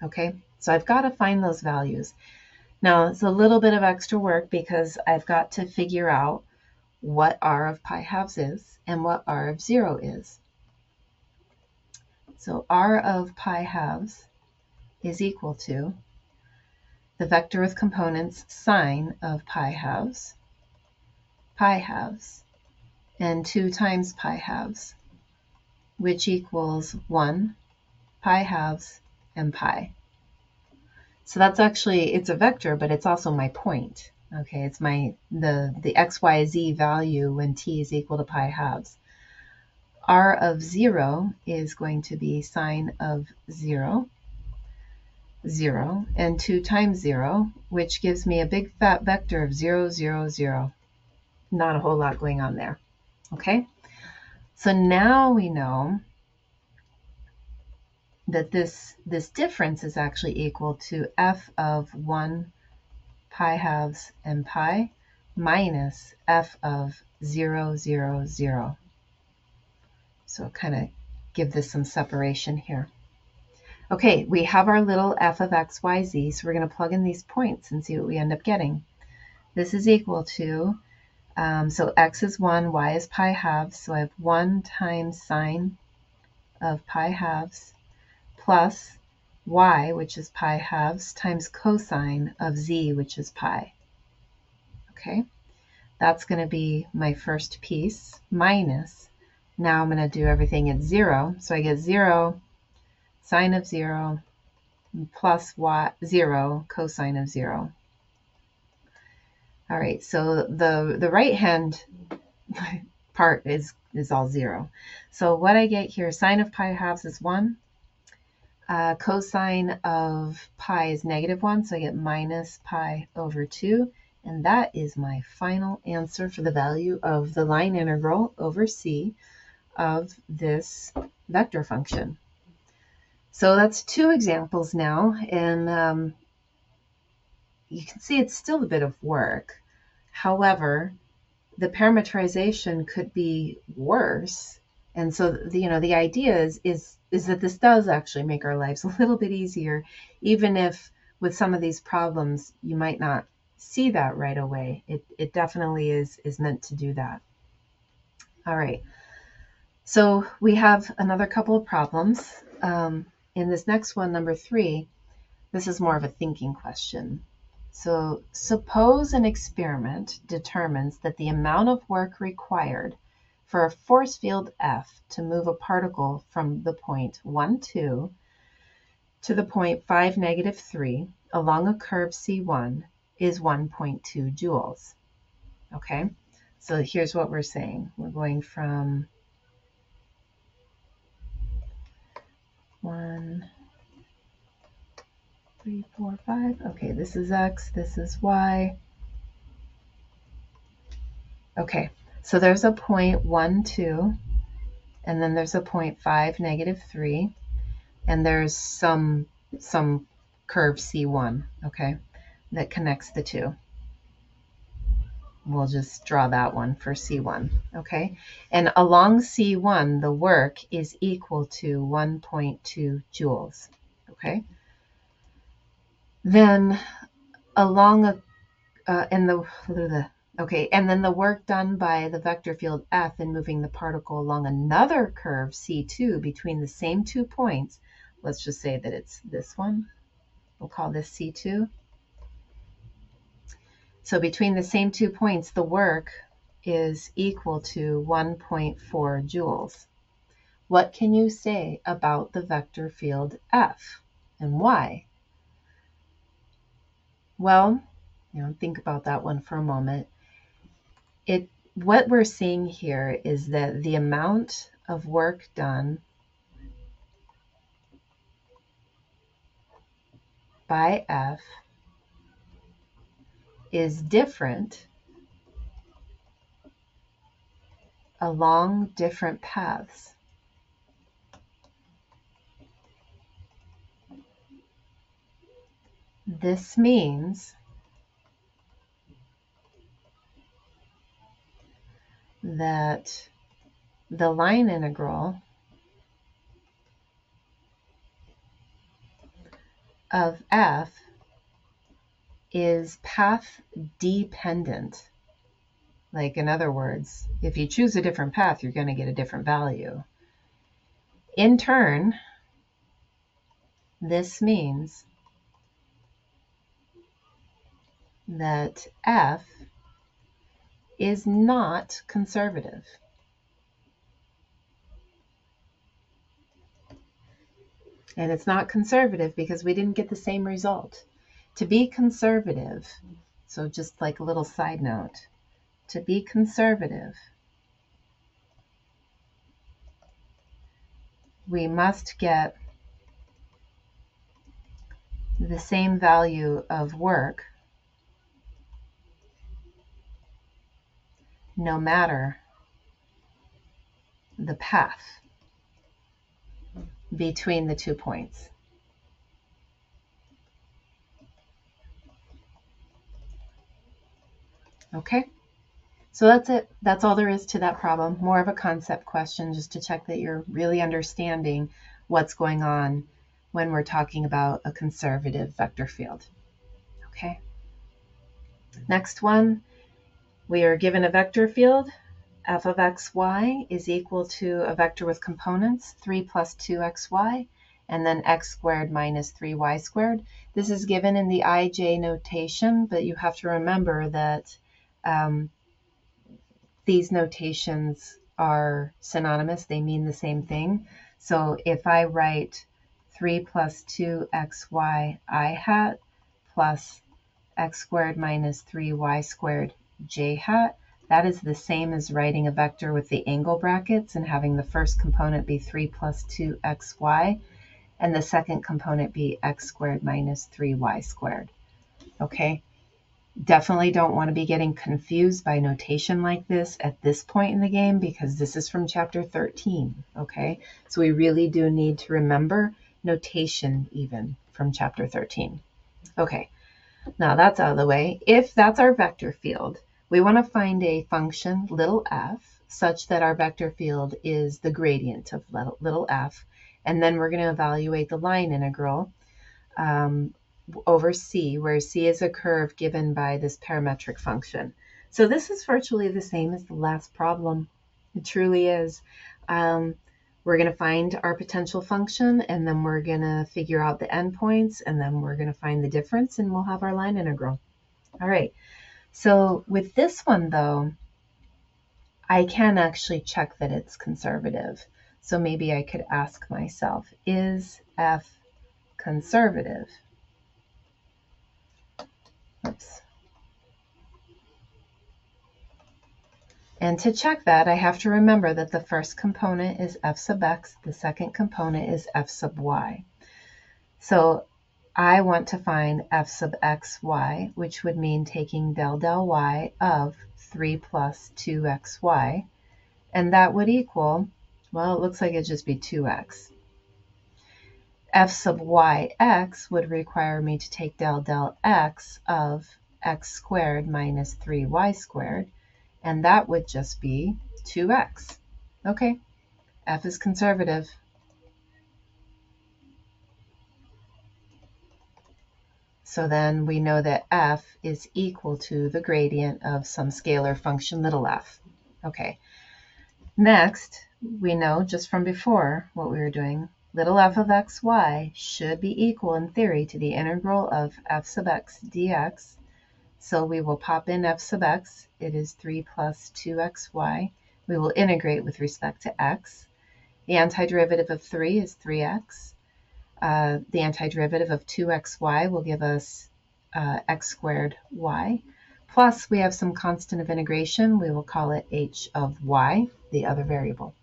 Okay, so I've got to find those values. Now, it's a little bit of extra work because I've got to figure out what r of pi halves is and what r of 0 is. So r of pi halves is equal to the vector with components sine of pi halves, and 2 times pi halves, which equals 1, pi halves, and pi. So that's actually, it's a vector, but it's also my point. Okay, it's the x, y, z value when t is equal to pi halves. r of 0 is going to be sine of 0, 0, and 2 times 0, which gives me a big fat vector of 0, 0, 0. Not a whole lot going on there. Okay? So now we know that this difference is actually equal to f of 1 pi halves and pi minus f of 0, 0, 0. So kind of give this some separation here. Okay, we have our little f of x, y, z, so we're going to plug in these points and see what we end up getting. This is equal to, so x is 1, y is pi halves, so I have 1 times sine of pi halves plus y, which is pi halves, times cosine of z, which is pi. Okay, that's going to be my first piece, minus, now I'm going to do everything at 0, so I get 0, sine of 0, plus y, 0, cosine of 0. All right, so the right-hand part is all 0. So what I get here, sine of pi halves is 1. Cosine of pi is -1, so I get minus pi over 2. And that is my final answer for the value of the line integral over c of this vector function. So that's 2 examples now, and you can see it's still a bit of work. However, the parameterization could be worse. And so, the idea is that this does actually make our lives a little bit easier, even if with some of these problems, you might not see that right away. It definitely is meant to do that. All right. So we have another couple of problems. In this next one, number 3, this is more of a thinking question. So suppose an experiment determines that the amount of work required for a force field F to move a particle from the point 1, 2 to the point 5, -3 along a curve C1 is 1.2 joules. Okay, so here's what we're saying. We're going from 1, 3, 4, 5. Okay, this is x, this is y. Okay, so there's a point 1, 2, and then there's a point 5, -3, and there's some curve C1, okay, that connects the two. We'll just draw that one for C1, okay? And along C1, the work is equal to 1.2 joules, okay? Then along and then the work done by the vector field F in moving the particle along another curve C2 between the same 2 points, let's just say that it's this one. We'll call this C2. So between the same 2 points, the work is equal to 1.4 joules. What can you say about the vector field F and why? Well, think about that one for a moment. What we're seeing here is that the amount of work done by F is different along different paths. This means that the line integral of F is path dependent. Like, in other words, if you choose a different path, you're going to get a different value. In turn, this means that F is not conservative. And it's not conservative because we didn't get the same result. To be conservative, so just like a little side note, to be conservative, we must get the same value of work no matter the path between the 2 points. Okay, so that's it. That's all there is to that problem. More of a concept question just to check that you're really understanding what's going on when we're talking about a conservative vector field. Okay, next one, we are given a vector field. F of xy is equal to a vector with components 3 plus 2xy, and then x squared minus 3y squared. This is given in the IJ notation, but you have to remember that these notations are synonymous. They mean the same thing. So if I write 3 plus 2xy I hat plus x squared minus 3y squared j hat, that is the same as writing a vector with the angle brackets and having the first component be 3 plus 2xy and the second component be x squared minus 3y squared. Okay, definitely don't want to be getting confused by notation like this at this point in the game because this is from chapter 13. Okay, so we really do need to remember notation even from chapter 13. Okay, now that's out of the way. If that's our vector field, we want to find a function, little f, such that our vector field is the gradient of little f, and then we're going to evaluate the line integral over c, where c is a curve given by this parametric function. So this is virtually the same as the last problem. It truly is. We're going to find our potential function, and then we're going to figure out the endpoints, and then we're going to find the difference, and we'll have our line integral. All right. So with this one, though, I can actually check that it's conservative. So maybe I could ask myself, is f conservative? Oops. And to check that, I have to remember that the first component is f sub x, the second component is f sub y. So I want to find f sub xy, which would mean taking del y of 3 plus 2xy, and that would equal, well, it looks like it'd just be 2x. F sub yx would require me to take del x of x squared minus 3y squared, and that would just be 2x. Okay, f is conservative. So then we know that f is equal to the gradient of some scalar function, little f. Okay, next, we know just from before what we were doing, little f of xy should be equal in theory to the integral of f sub x dx. So we will pop in f sub x. It is 3 plus 2xy. We will integrate with respect to x. The antiderivative of 3 is 3x. The antiderivative of 2xy will give us x squared y. Plus, we have some constant of integration. We will call it h of y, the other variable.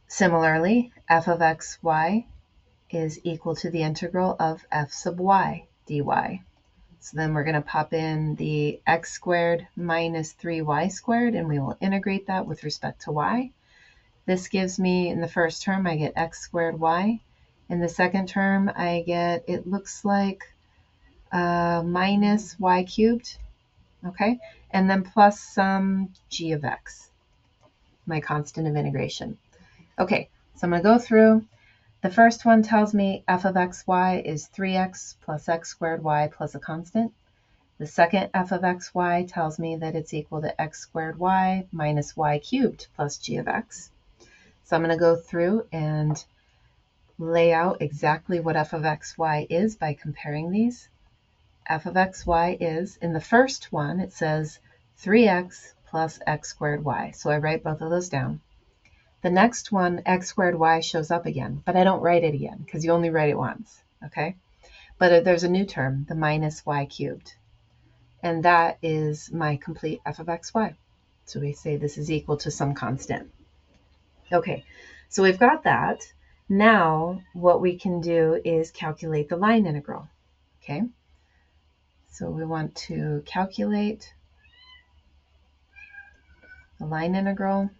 Similarly, f of xy is equal to the integral of f sub y dy. So then we're going to pop in the x squared minus 3y squared, and we will integrate that with respect to y. This gives me, in the first term, I get x squared y. In the second term, I get, it looks like minus y cubed, okay? And then plus some g of x, my constant of integration. Okay, so I'm going to go through. The first one tells me f of xy is 3x plus x squared y plus a constant. The second f of xy tells me that it's equal to x squared y minus y cubed plus g of x. So I'm going to go through and lay out exactly what f of xy is by comparing these. F of xy is, in the first one, it says 3x plus x squared y. So I write both of those down. The next one, x squared y, shows up again, but I don't write it again because you only write it once, okay? But there's a new term, the minus y cubed, and that is my complete f of xy. So we say this is equal to some constant. Okay, so we've got that. Now what we can do is calculate the line integral. Okay, so we want to calculate the line integral,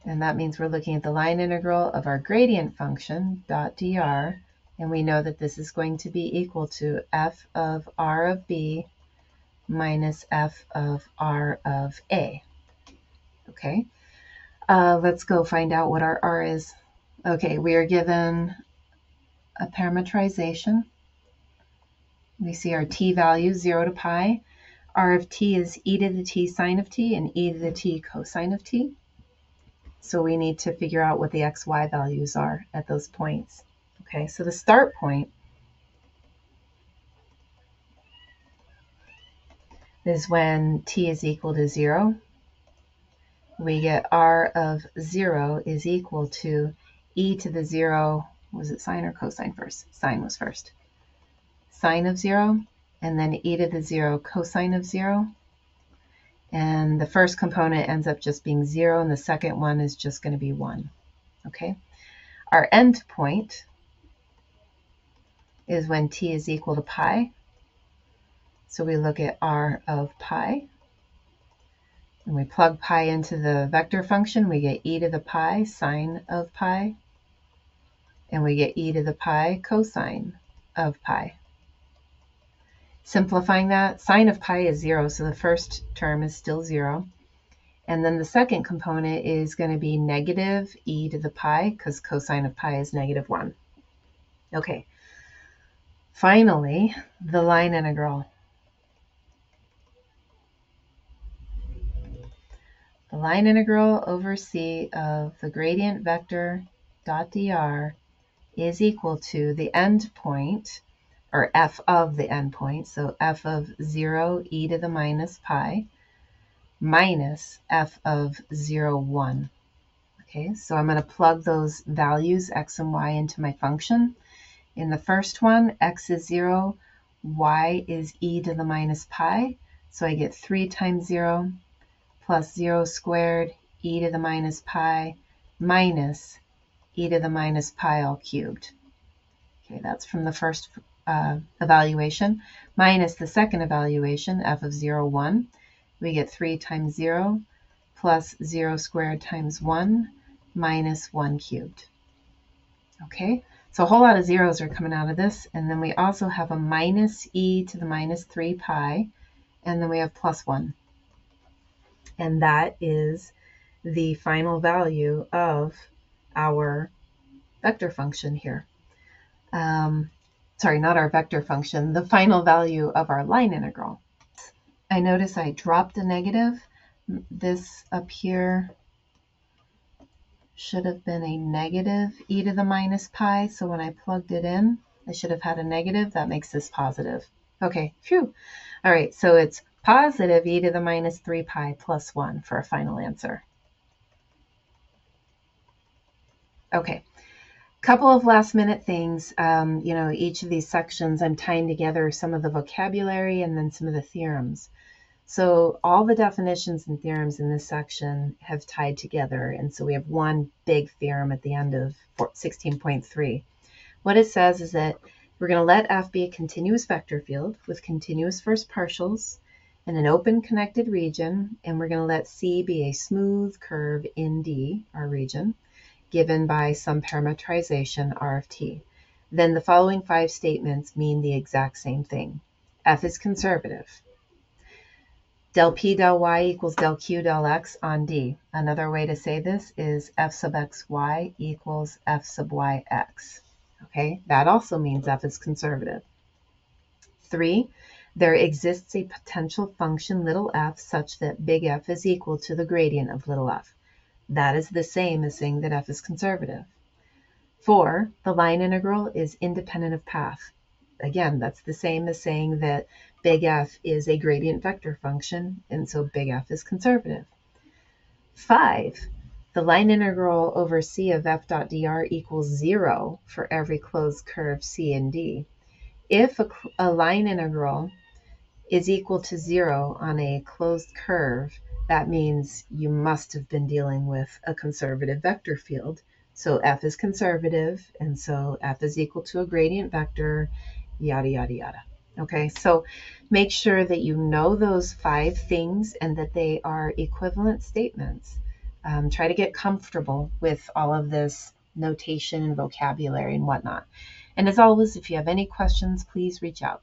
and that means we're looking at the line integral of our gradient function dot dr, and we know that this is going to be equal to f of r of b minus f of r of a. Okay, let's go find out what our r is. Okay, we are given a parametrization. We see our t value 0 to pi. R of t is e to the t sine of t and e to the t cosine of t. So we need to figure out what the xy values are at those points. Okay, so the start point is when t is equal to 0. We get r of 0 is equal to e to the 0, was it sine or cosine first? Sine was first. Sine of 0, and then e to the 0 cosine of 0. And the first component ends up just being 0, and the second one is just going to be 1. Okay? Our end point is when t is equal to pi. So we look at r of pi, and we plug pi into the vector function. We get e to the pi sine of pi, and we get e to the pi cosine of pi. Simplifying that, sine of pi is 0, so the first term is still 0. And then the second component is going to be negative e to the pi, because cosine of pi is negative 1. Okay, finally, the line integral. The line integral over c of the gradient vector dot dr is equal to the endpoint, or f of the endpoint, so f of 0 e to the minus pi minus f of 0, 1. Okay, so I'm going to plug those values, x and y, into my function. In the first one, x is 0, y is e to the minus pi, so I get 3 times 0 plus 0 squared e to the minus pi minus e to the minus pi all cubed. Okay, that's from the first evaluation, minus the second evaluation, f of 0, 1. We get 3 times 0 plus 0 squared times 1 minus 1 cubed. Okay, so a whole lot of zeros are coming out of this, and then we also have a minus e to the minus 3 pi, and then we have plus 1. And that is the final value of our vector function here. Sorry, not our vector function, the final value of our line integral. I notice I dropped a negative. This up here should have been a negative e to the minus pi, so when I plugged it in, I should have had a negative. That makes this positive. Okay, phew. All right, so it's positive e to the minus 3 pi plus 1 for a final answer. Okay, couple of last minute things. Each of these sections I'm tying together some of the vocabulary and then some of the theorems. So all the definitions and theorems in this section have tied together, and so we have one big theorem at the end of 16.3. What it says is that we're going to let f be a continuous vector field with continuous first partials in an open connected region, and we're going to let C be a smooth curve in D, our region, given by some parametrization R of t. Then the following 5 statements mean the exact same thing. F is conservative. Del P del Y equals del Q del X on D. Another way to say this is F sub XY equals F sub YX. Okay, that also means F is conservative. 3, there exists a potential function little f such that big F is equal to the gradient of little f. That is the same as saying that F is conservative. 4, the line integral is independent of path. Again, that's the same as saying that big F is a gradient vector function, and so big F is conservative. 5, the line integral over C of f dot dr equals 0 for every closed curve C and D. If a line integral is equal to 0 on a closed curve, that means you must have been dealing with a conservative vector field. So f is conservative, and so f is equal to a gradient vector, yada, yada, yada. Okay, so make sure that you know those 5 things and that they are equivalent statements. Try to get comfortable with all of this notation and vocabulary and whatnot. And as always, if you have any questions, please reach out.